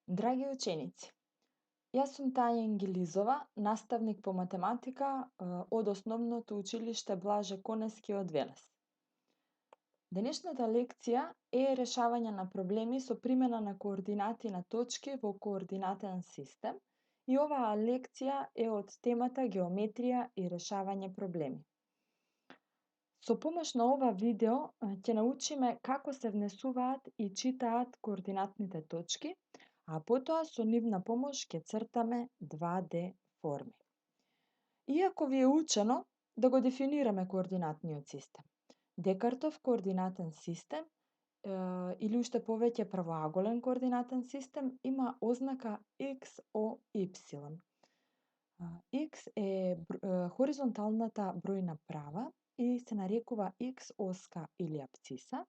Драги ученици, јас сум Таја Ингилизова, наставник по математика од Основното училиште Блаже Конески од Велес. Денешната лекција е решавање на проблеми со примена на координати на точки во координатен систем и оваа лекција е од темата геометрија и решавање проблеми. Со помош на ова видео ќе научиме како се внесуваат и читаат координатните точки, а потоа со нивна помош ќе цртаме 2D форми. Иако ви е учено да го дефинираме координатниот систем. Декартов координатен систем или уште повеќе правоаголен координатен систем има ознака XOY. X е хоризонталната бројна права и се нарекува X оска или апциса,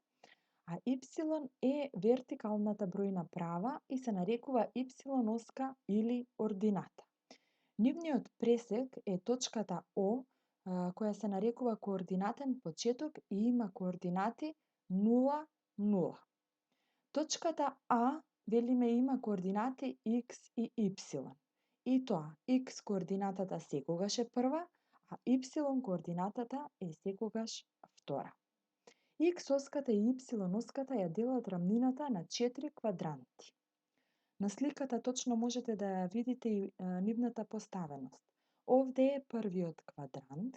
а Y е вертикалната бројна права и се нарекува Y оска или ордината. Нивниот пресек е точката О, која се нарекува координатен почеток и има координати 0, 0. Точката А, велиме, има координати X и Y. И тоа, X координатата секогаш е прва, а Y координатата е секогаш втора. X оската и Y оската ја делат рамнината на 4 квадранти. На сликата точно можете да ја видите и нивната поставеност. Овде е првиот квадрант,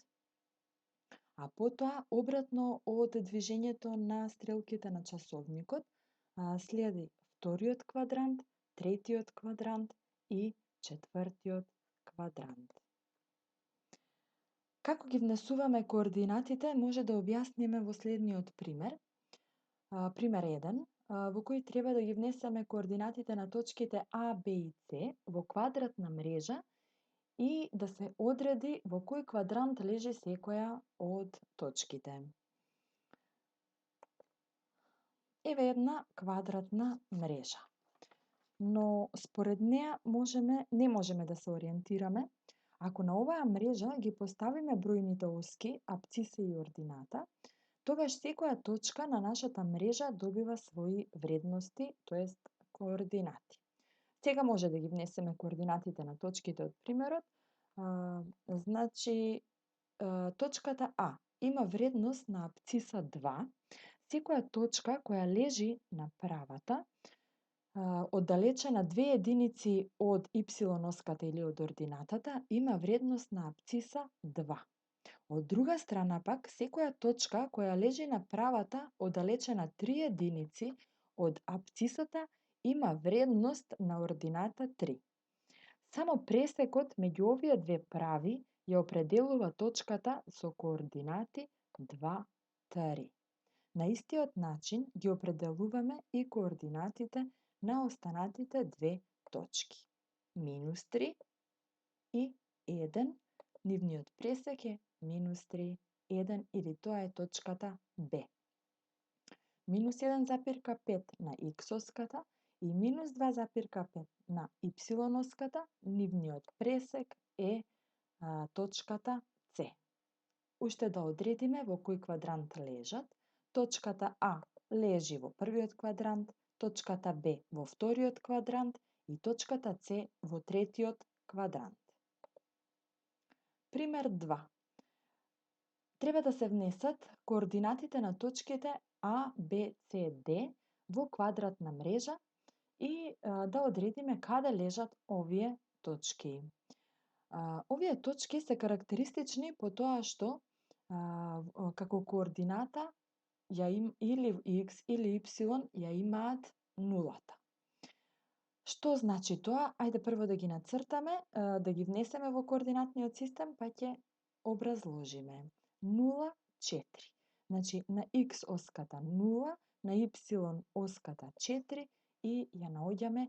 а потоа обратно од движењето на стрелките на часовникот, следи вториот квадрант, третиот квадрант и четвртиот квадрант. Како ги внесуваме координатите може да објасниме во следниот пример. Пример 1, во кој треба да ги внесеме координатите на точките А, Б и С во квадратна мрежа и да се одреди во кој квадрант лежи секоја од точките. Еве една квадратна мрежа. Но според неа не можеме да се ориентираме ако на оваа мрежа ги поставиме бројните оски, апциса и ордината, тогаш секоја точка на нашата мрежа добива своји вредности, тоест координати. Сега може да ги внесеме координатите на точките од примерот. Значи, точката А има вредност на апциса 2. Секоја точка која лежи на правата, оддалечена 2 единици од Y оската или од ординатата, има вредност на апциса 2. Од друга страна пак, секоја точка која лежи на правата, оддалечена 3 единици од апцисата, има вредност на ордината 3. Само пресекот меѓу овие две прави ја определува точката со координати 2, 3. На истиот начин ги определуваме и координатите на останатите две точки. -3 и 1, нивниот пресек е -3, 1 или тоа е точката Б. -1,5 на X оската и -2,5 на Y оската, нивниот пресек е точката С. Уште да одредиме во кој квадрант лежат. Точката А лежи во првиот квадрант, точката Б во вториот квадрант и точката С во третиот квадрант. Пример 2. Треба да се внесат координатите на точките А, Б, С, Д во квадратна мрежа и да одредиме каде лежат овие точки. Овие точки се карактеристични по тоа што како координата или X или Y ја имаат нулата. Што значи тоа? Ајде прво да ги нацртаме, да ги внесеме во координатниот систем, па ќе образложиме. 0, 4. Значи на X оската 0, на Y оската 4 и ја наоѓаме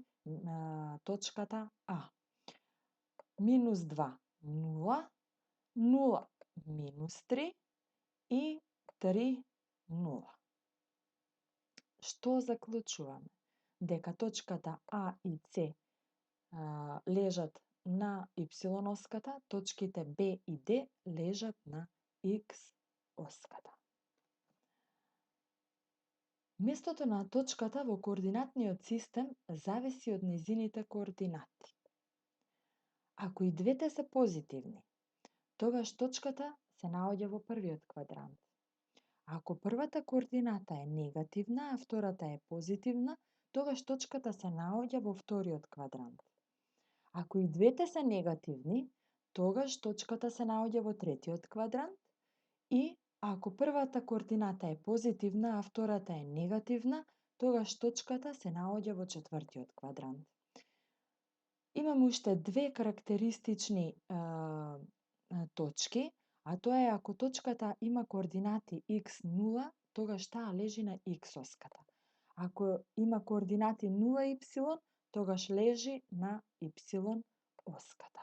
точката А. -2, 0, 0, -3 и 3, 0. Што заклучуваме? Дека точката А и С лежат на Y оската, точките Б и Д лежат на X оската. Местото на точката во координатниот систем зависи од нејзините координати. Ако и двете се позитивни, тогаш точката се наоѓа во првиот квадрант. Ако првата координата е негативна, а втората е позитивна, тогаш точката се наоѓа во вториот квадрант. Ако и двете се негативни, тогаш точката се наоѓа во третиот квадрант и ако првата координата е позитивна, а втората е негативна, тогаш точката се наоѓа во четвртиот квадрант. Имаме уште две карактеристични точки, а тоа е ако точката има координати x0, тогаш таа лежи на x-оската. Ако има координати 0y, тогаш лежи на y-оската.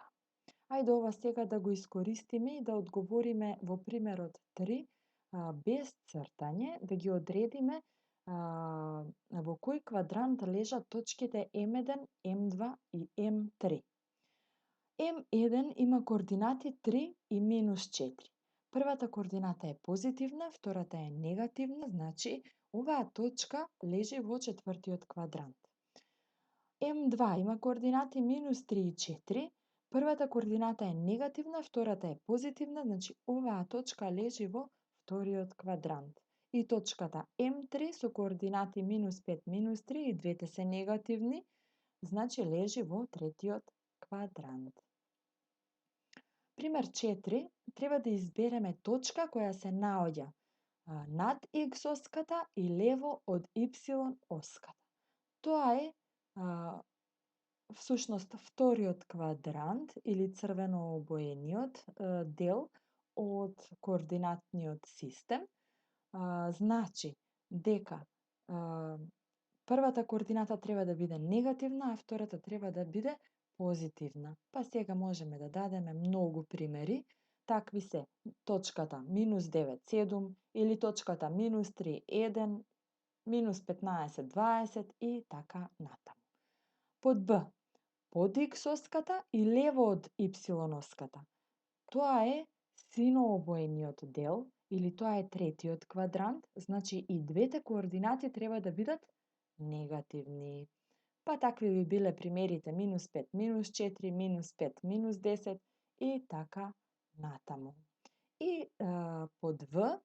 Ајде ова сега да го искористиме и да одговориме во примерот 3, без цртање, да ги одредиме во кој квадрант лежат точките M1, M2 и M3. M1 има координати 3 и -4. Првата координата е позитивна, втората е негативна, значи оваа точка лежи во четвртиот квадрант. M2 има координати -3 и 4. Првата координата е негативна, втората е позитивна, значи оваа точка лежи во вториот квадрант. И точката M3 со координати -5, -3 и двете се негативни, значи лежи во третиот квадрант. Пример 4, треба да избереме точка која се наоѓа над x-оската и лево од y-оската. Тоа е всушност вториот квадрант или црвено обоениот дел од координатниот систем. Значи дека првата координата треба да биде негативна, а втората треба да биде позитивна. Па сега можеме да дадеме многу примери. Такви се точката -9, 7 или точката -3, 1, -15, 20 и така натаму. Под Б, под x-оската и лево од y-оската. Тоа е синообоениот дел или тоа е третиот квадрант, значи и двете координати треба да бидат негативни. Па такви би биле примерите -5, -4, -5, -10 и така натаму. И под В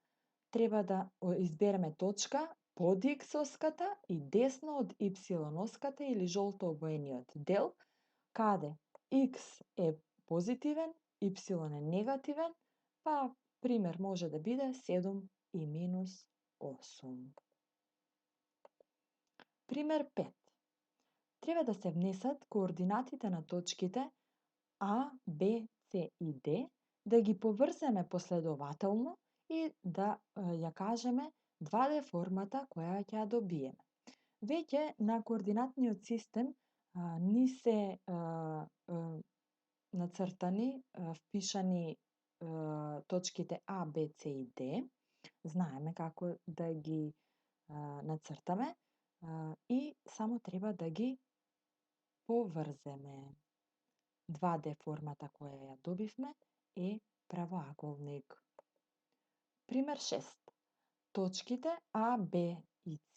треба да избереме точка под x-оската и десно од y-оската или жолтообоениот дел, каде x е позитивен, y е негативен, па пример може да биде 7 и -8. Пример 5. Треба да се внесат координатите на точките А, Б, С и Д, да ги поврземе последователно и да ја кажеме 2D формата која ќе ја добиеме. Веќе на координатниот систем ни се нацртани, впишани точките А, Б, С и Д. Знаеме како да ги нацртаме и само треба да ги поврземе. 2D формата која ја добивме е правоаголник. Пример 6. Точките А, Б и С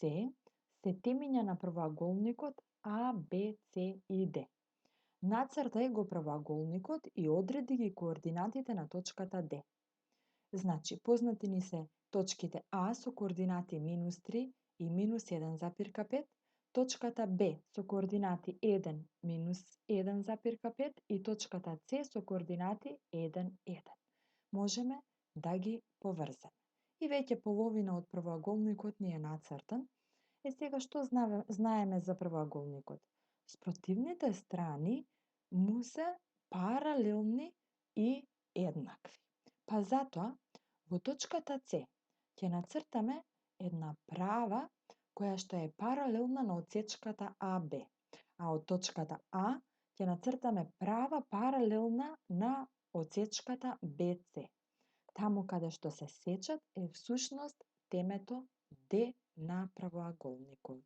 се темиња на правоаголникот А, Б, С и Д. Нацртај го правоаголникот и одреди ги координатите на точката Д. Значи, познати ни се точките А со координати -3 и -1,5, точката Б со координати 1, -1,5 и точката С со координати 1, 1. Можеме да ги поврземе. И веќе половина од правоаголникот ни е нацртан. Сега што знаеме за правоаголникот? Спротивните страни му се паралелни и еднакви. Па затоа, во точката С ќе нацртаме една права која што е паралелна на отсечката АБ, а од точката А ќе нацртаме права паралелна на отсечката BC. Таму каде што се сечат е всушност темето Д на правоаголникот.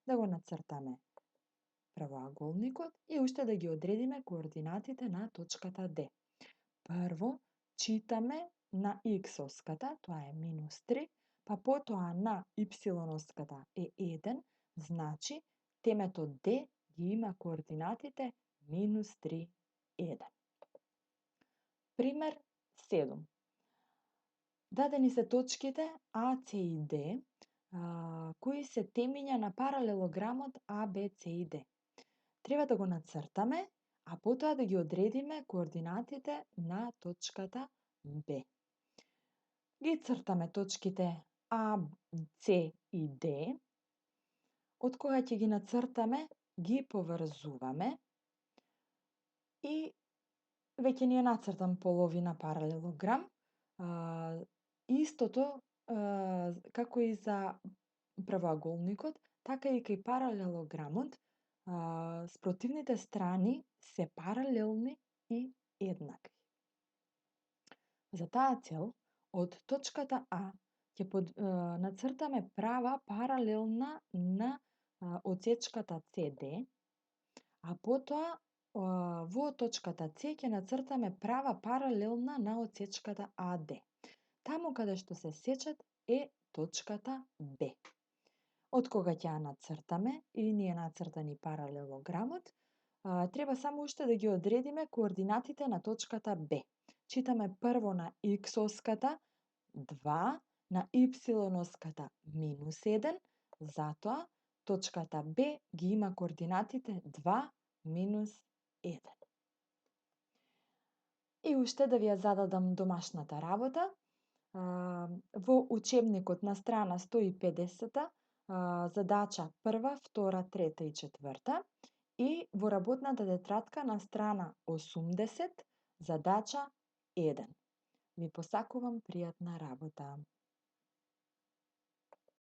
Да го нацртаме правоаголникот и уште да ги одредиме координатите на точката Д. Прво, читаме на x-оската, тоа е -3, па потоа на y-оската е 1, значи темето D ги има координатите -3, 1. Пример 7. Дадени се точките А, С и Д, кои се темиња на паралелограмот А, Б, С и Д. Треба да го нацртаме, а потоа да ги одредиме координатите на точката Б. Ги цртаме точките А, С и Д. Од кога ќе ги нацртаме, ги поврзуваме и веќе ни е нацртан половина паралелограм. Истото како и за правоаголникот, така и кај паралелограмот, спротивните страни се паралелни и еднакви. За таа цел, од точката А ќе нацртаме права паралелна на отсечката CD, а потоа во точката С ќе нацртаме права паралелна на отсечката AD. Таму каде што се сечат е точката Б. Од кога ќе ја нацртаме и ни е нацртан и паралелограмот, треба само уште да ги одредиме координатите на точката Б. Читаме прво на x-оската 2, на y-оската -1, затоа точката Б ги има координатите 2, -1. И уште да ви ја зададам домашната работа. Во учебникот на страна 150, задача 1, 2, 3 и 4 и во работната тетрадка на страна 80, задача 1. Ви посакувам пријатна работа.